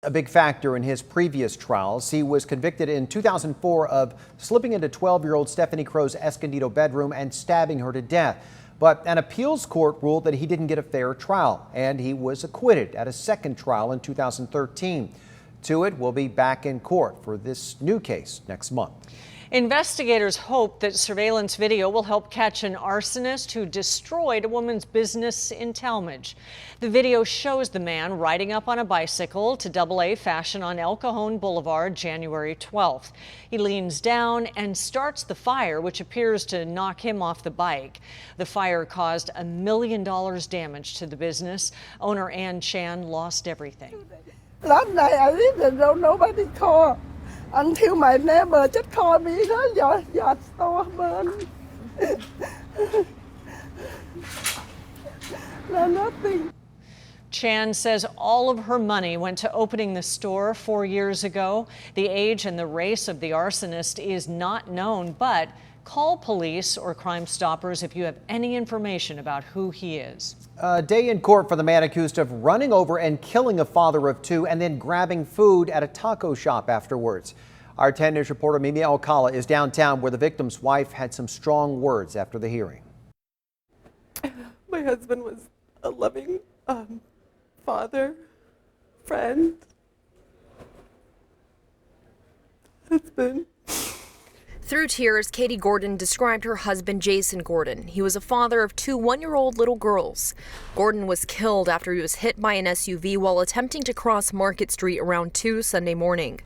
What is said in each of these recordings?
A big factor in his previous trials. He was convicted in 2004 of slipping into 12-year-old Stephanie Crow's Escondido bedroom and stabbing her to death. But an appeals court ruled that he didn't get a fair trial, and he was acquitted at a second trial in 2013. Tuitt will be back in court for this new case next month. Investigators hope that surveillance video will help catch an arsonist who destroyed a woman's business in Talmadge. The video shows the man riding up on a bicycle to AA Fashion on El Cajon Boulevard January 12th. He leans down and starts the fire, which appears to knock him off the bike. The fire caused $1 million damage to the business. Owner Ann Chan lost everything. Last night I didn't know, nobody called until my neighbor just called me. Your store burned. No, nothing. Chan says all of her money went to opening the store 4 years ago. The age and the race of the arsonist is not known, but call police or Crime Stoppers if you have any information about who he is. A day in court for the man accused of running over and killing a father of two and then grabbing food at a taco shop afterwards. Our 10 News reporter Mimi Alcala is downtown where the victim's wife had some strong words after the hearing. My husband was a loving father, friend, husband. Through tears, Katie Gordon described her husband, Jason Gordon. He was a father of two one-year-old little girls. Gordon was killed after he was hit by an SUV while attempting to cross Market Street around 2 Sunday morning.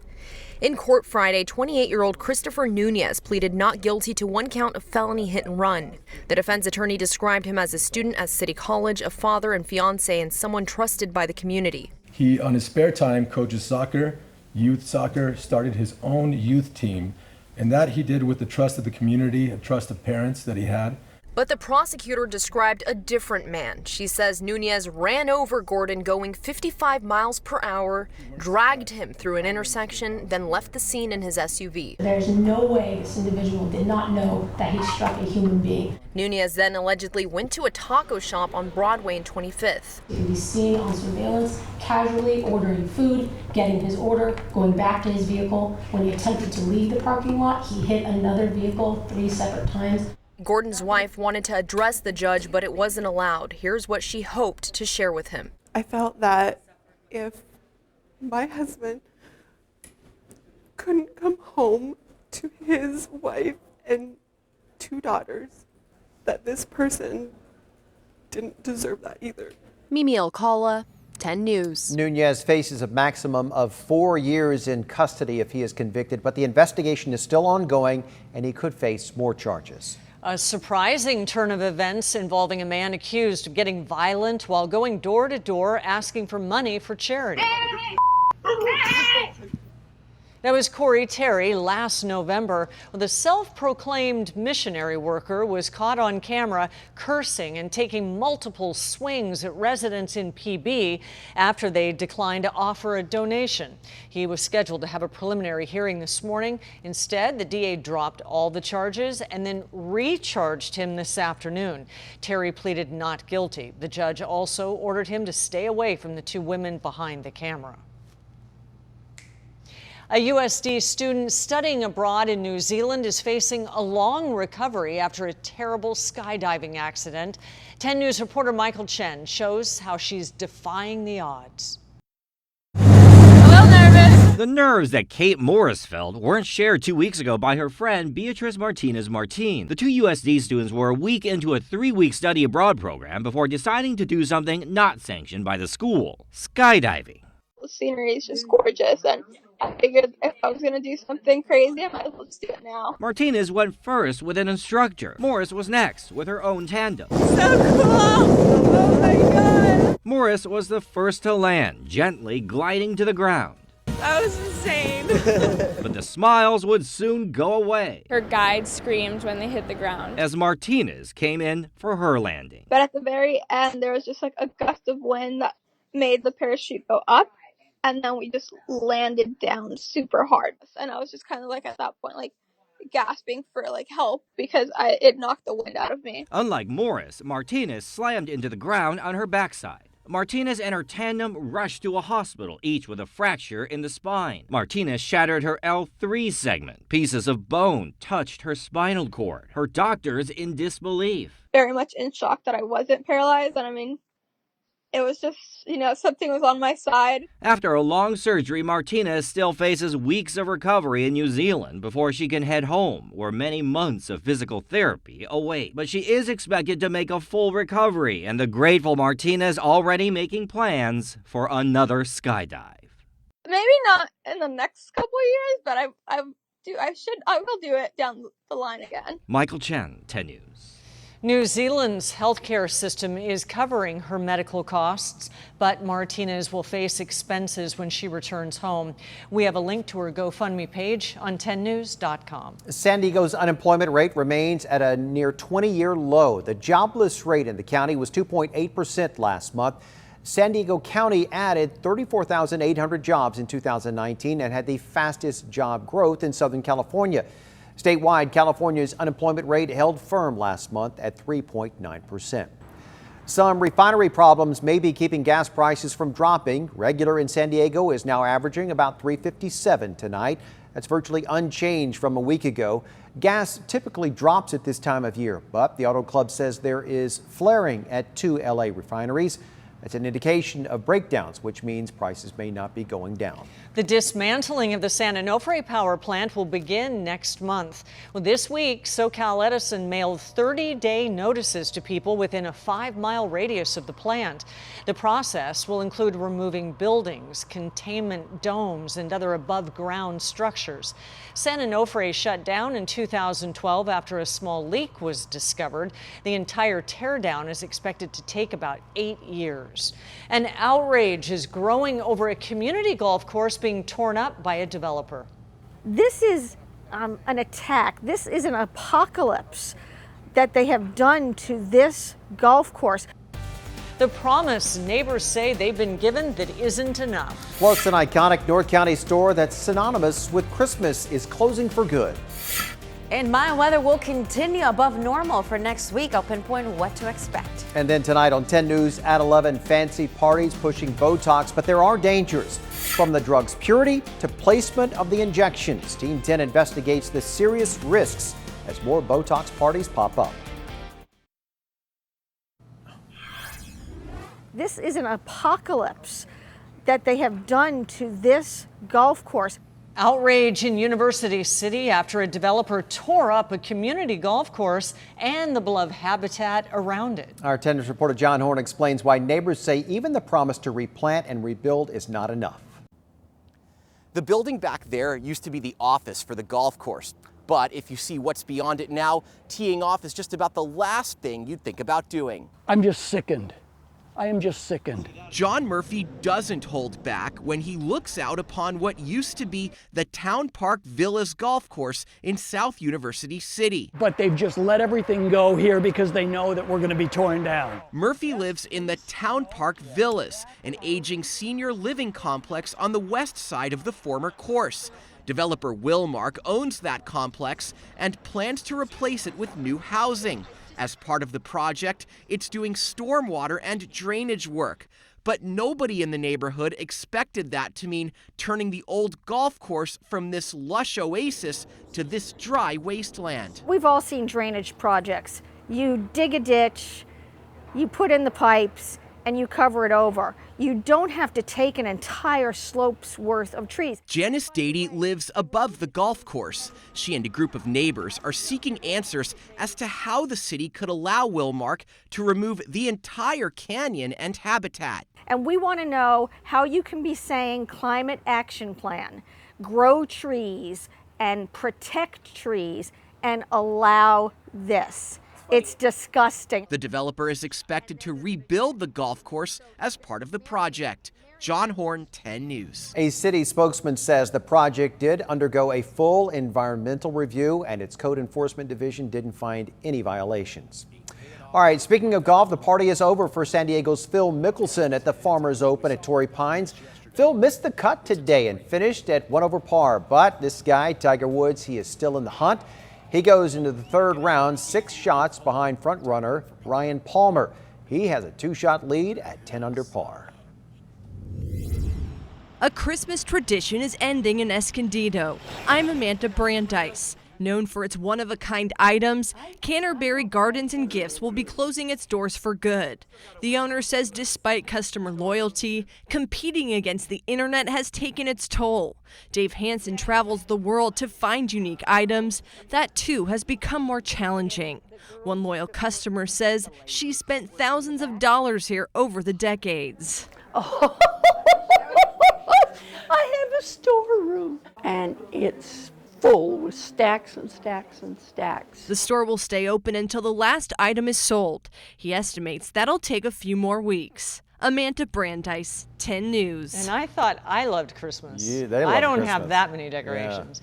In court Friday, 28-year-old Christopher Nunez pleaded not guilty to 1 count of felony hit and run. The defense attorney described him as a student at City College, a father and fiance, and someone trusted by the community. He, on his spare time, coaches soccer, youth soccer, started his own youth team, and that he did with the trust of the community, a trust of parents that he had. But the prosecutor described a different man. She says Nunez ran over Gordon going 55 miles per hour, dragged him through an intersection, then left the scene in his SUV. There's no way this individual did not know that he struck a human being. Nunez then allegedly went to a taco shop on Broadway and 25th. He can be seen on surveillance, casually ordering food, getting his order, going back to his vehicle. When he attempted to leave the parking lot, he hit another vehicle 3 separate times. Gordon's wife wanted to address the judge, but it wasn't allowed. Here's what she hoped to share with him. I felt that if my husband couldn't come home to his wife and 2 daughters, that this person didn't deserve that either. Mimi Alcala, 10 News. Nunez faces a maximum of 4 years in custody if he is convicted, but the investigation is still ongoing and he could face more charges. A surprising turn of events involving a man accused of getting violent while going door to door asking for money for charity. That was Corey Terry last November. The self-proclaimed missionary worker was caught on camera cursing and taking multiple swings at residents in PB after they declined to offer a donation. He was scheduled to have a preliminary hearing this morning. Instead, the DA dropped all the charges and then recharged him this afternoon. Terry pleaded not guilty. The judge also ordered him to stay away from the 2 women behind the camera. A USD student studying abroad in New Zealand is facing a long recovery after a terrible skydiving accident. 10 News reporter Michael Chen shows how she's defying the odds. The nerves that Kate Morris felt weren't shared 2 weeks ago by her friend Beatrice Martinez Martin. The 2 USD students were a week into a 3-week study abroad program before deciding to do something not sanctioned by the school: skydiving. The scenery is just gorgeous, and I figured if I was going to do something crazy, I might as well just do it now. Martinez went first with an instructor. Morris was next with her own tandem. So cool! Oh my god! Morris was the first to land, gently gliding to the ground. That was insane. But the smiles would soon go away Her guide screamed when they hit the ground. as Martinez came in for her landing. But at the very end, there was just like a gust of wind that made the parachute go up, and then we just landed down super hard. And I was just kind of like at that point, like gasping for like help because it knocked the wind out of me. Unlike Morris, Martinez slammed into the ground on her backside. Martinez and her tandem rushed to a hospital, each with a fracture in the spine. Martinez shattered her L3 segment. Pieces of bone touched her spinal cord. Her doctors in disbelief. Very much in shock that I wasn't paralyzed, and I mean, it was just, something was on my side. After a long surgery, Martinez still faces weeks of recovery in New Zealand before she can head home, where many months of physical therapy await. But she is expected to make a full recovery, and the grateful Martinez already making plans for another skydive. Maybe not in the next couple of years, but I will do it down the line again. Michael Chen, 10 News. New Zealand's healthcare system is covering her medical costs, but Martinez will face expenses when she returns home. We have a link to her GoFundMe page on 10news.com. San Diego's unemployment rate remains at a near 20-year low. The jobless rate in the county was 2.8% last month. San Diego County added 34,800 jobs in 2019 and had the fastest job growth in Southern California. Statewide, California's unemployment rate held firm last month at 3.9%. Some refinery problems may be keeping gas prices from dropping. Regular in San Diego is now averaging about $3.57 tonight. That's virtually unchanged from a week ago. Gas typically drops at this time of year, but the Auto Club says there is flaring at 2 LA refineries. That's an indication of breakdowns, which means prices may not be going down. The dismantling of the San Onofre power plant will begin next month. Well, this week, SoCal Edison mailed 30-day notices to people within a 5-mile radius of the plant. The process will include removing buildings, containment domes, and other above-ground structures. San Onofre shut down in 2012 after a small leak was discovered. The entire teardown is expected to take about 8 years. An outrage is growing over a community golf course being torn up by a developer. This is an attack. This is an apocalypse that they have done to this golf course. The promise neighbors say they've been given that isn't enough. Plus, an iconic North County store that's synonymous with Christmas is closing for good. And mild weather will continue above normal for next week. I'll pinpoint what to expect. And then tonight on 10 News at 11, fancy parties pushing Botox, but there are dangers. From the drug's purity to placement of the injections, Team 10 investigates the serious risks as more Botox parties pop up. This is an apocalypse that they have done to this golf course. Outrage in University City after a developer tore up a community golf course and the beloved habitat around it. Our 10 News reporter John Horn explains why neighbors say even the promise to replant and rebuild is not enough. The building back there used to be the office for the golf course. But if you see what's beyond it now, teeing off is just about the last thing you'd think about doing. I'm just sickened. I am just sickened. John Murphy doesn't hold back when he looks out upon what used to be the Town Park Villas golf course in South University City. But they've just let everything go here because they know that we're going to be torn down. Murphy lives in the Town Park Villas, an aging senior living complex on the west side of the former course. Developer Willmark owns that complex and plans to replace it with new housing. As part of the project, it's doing stormwater and drainage work. But nobody in the neighborhood expected that to mean turning the old golf course from this lush oasis to this dry wasteland. We've all seen drainage projects. You dig a ditch, you put in the pipes, and you cover it over. You don't have to take an entire slope's worth of trees. Janice Dady lives above the golf course. She and a group of neighbors are seeking answers as to how the city could allow Willmark to remove the entire canyon and habitat. And we want to know how you can be saying climate action plan, grow trees and protect trees, and allow this. It's disgusting. The developer is expected to rebuild the golf course as part of the project. John Horn, 10 News. A city spokesman says the project did undergo a full environmental review and its code enforcement division didn't find any violations. All right, speaking of golf, the party is over for San Diego's Phil Mickelson at the Farmers Open at Torrey Pines. Phil missed the cut today and finished at 1 over par, but this guy, Tiger Woods, he is still in the hunt. He goes into the third round 6 shots behind front-runner Ryan Palmer. He has a 2-shot lead at 10 under par. A Christmas tradition is ending in Escondido. I'm Amanda Brandeis. Known for its one-of-a-kind items, Canterbury Gardens and Gifts will be closing its doors for good. The owner says despite customer loyalty, competing against the internet has taken its toll. Dave Hansen travels the world to find unique items. That too has become more challenging. One loyal customer says she spent thousands of dollars here over the decades. I have a storeroom and it's full with stacks and stacks and stacks. The store will stay open until the last item is sold. He estimates that'll take a few more weeks. Amanda Brandeis, 10 News. And I thought I loved Christmas. Yeah, they love I don't Christmas. have that many decorations.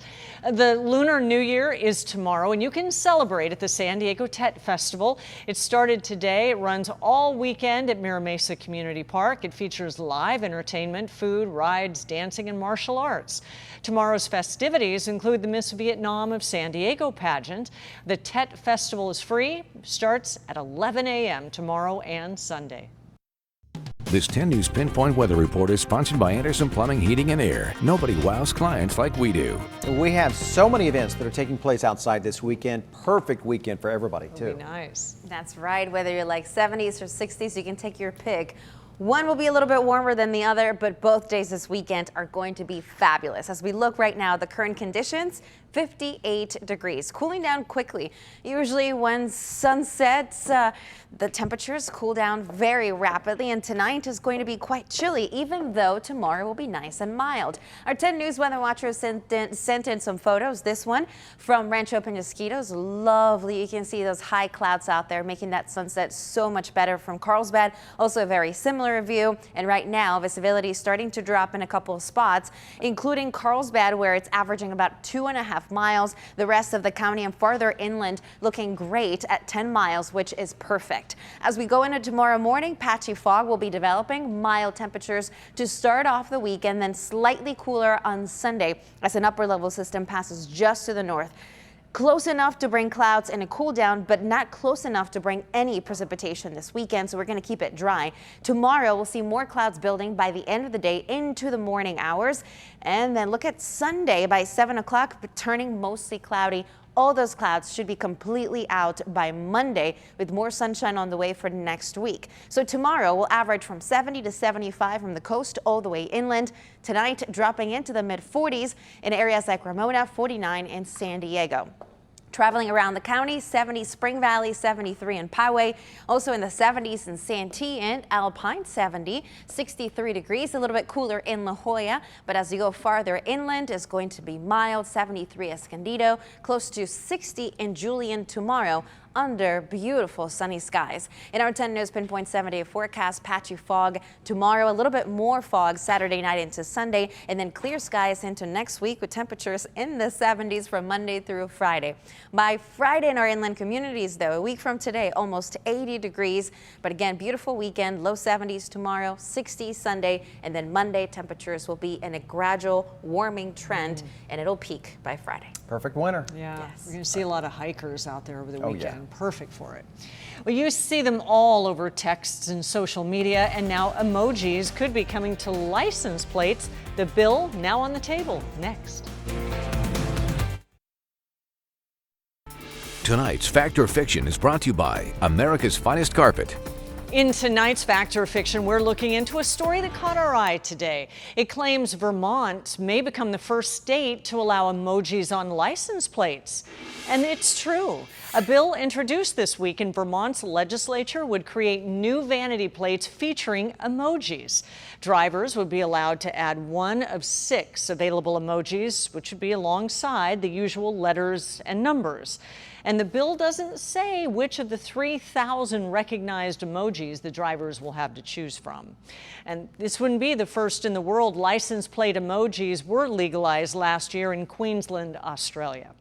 The Lunar New Year is tomorrow, and you can celebrate at the San Diego Tet Festival. It started today. It runs all weekend at Mira Mesa Community Park. It features live entertainment, food, rides, dancing, and martial arts. Tomorrow's festivities include the Miss Vietnam of San Diego pageant. The Tet Festival is free, starts at 11 a.m. tomorrow and Sunday. This 10 News Pinpoint Weather Report is sponsored by Anderson Plumbing, Heating and Air. Nobody wows clients like we do. We have so many events that are taking place outside this weekend. Perfect weekend for everybody, too. It'll be nice. That's right. Whether you're like 70s or 60s, you can take your pick. One will be a little bit warmer than the other, but both days this weekend are going to be fabulous. As we look right now, the current conditions, 58 degrees, cooling down quickly. Usually when sun sets, the temperatures cool down very rapidly, and tonight is going to be quite chilly, even though tomorrow will be nice and mild. Our 10 News weather watchers sent in some photos. This one from Rancho Penasquitos, lovely. You can see those high clouds out there, making that sunset so much better. From Carlsbad, also a very similar view, and right now visibility is starting to drop in a couple of spots, including Carlsbad, where it's averaging about 2.5 miles. The rest of the county and farther inland looking great at 10 miles, which is perfect. As we go into tomorrow morning, patchy fog will be developing, mild temperatures to start off the weekend, then slightly cooler on Sunday as an upper level system passes just to the north. Close enough to bring clouds and a cool down, but not close enough to bring any precipitation this weekend, so we're going to keep it dry. Tomorrow, we'll see more clouds building by the end of the day into the morning hours. And then look at Sunday by 7 o'clock, but turning mostly cloudy. All those clouds should be completely out by Monday, with more sunshine on the way for next week. So tomorrow will average from 70 to 75 from the coast all the way inland. Tonight, dropping into the mid-40s in areas like Ramona, 49 in San Diego. Traveling around the county, 70 Spring Valley, 73 in Poway, also in the 70s in Santee and Alpine, 70, 63 degrees, a little bit cooler in La Jolla, but as you go farther inland, it's going to be mild, 73 Escondido, close to 60 in Julian tomorrow, under beautiful sunny skies. In our 10 News Pinpoint 7-day forecast, patchy fog tomorrow, a little bit more fog Saturday night into Sunday, and then clear skies into next week with temperatures in the 70s from Monday through Friday. By Friday in our inland communities, though, a week from today, almost 80 degrees. But again, beautiful weekend, low 70s tomorrow, 60 Sunday, and then Monday temperatures will be in a gradual warming trend, and it'll peak by Friday. Perfect winter. Yeah, Yes. we're going to see a lot of hikers out there over the Oh, weekend. yeah. Perfect for it. Well, you see them all over texts and social media, and now emojis could be coming to license plates. The bill now on the table. Next. Tonight's Fact or Fiction is brought to you by America's Finest Carpet. In tonight's Fact or Fiction, we're looking into a story that caught our eye today. It claims Vermont may become the first state to allow emojis on license plates. And it's true. A bill introduced this week in Vermont's legislature would create new vanity plates featuring emojis. Drivers would be allowed to add one of 6 available emojis, which would be alongside the usual letters and numbers. And the bill doesn't say which of the 3,000 recognized emojis the drivers will have to choose from. And this wouldn't be the first in the world. License plate emojis were legalized last year in Queensland, Australia.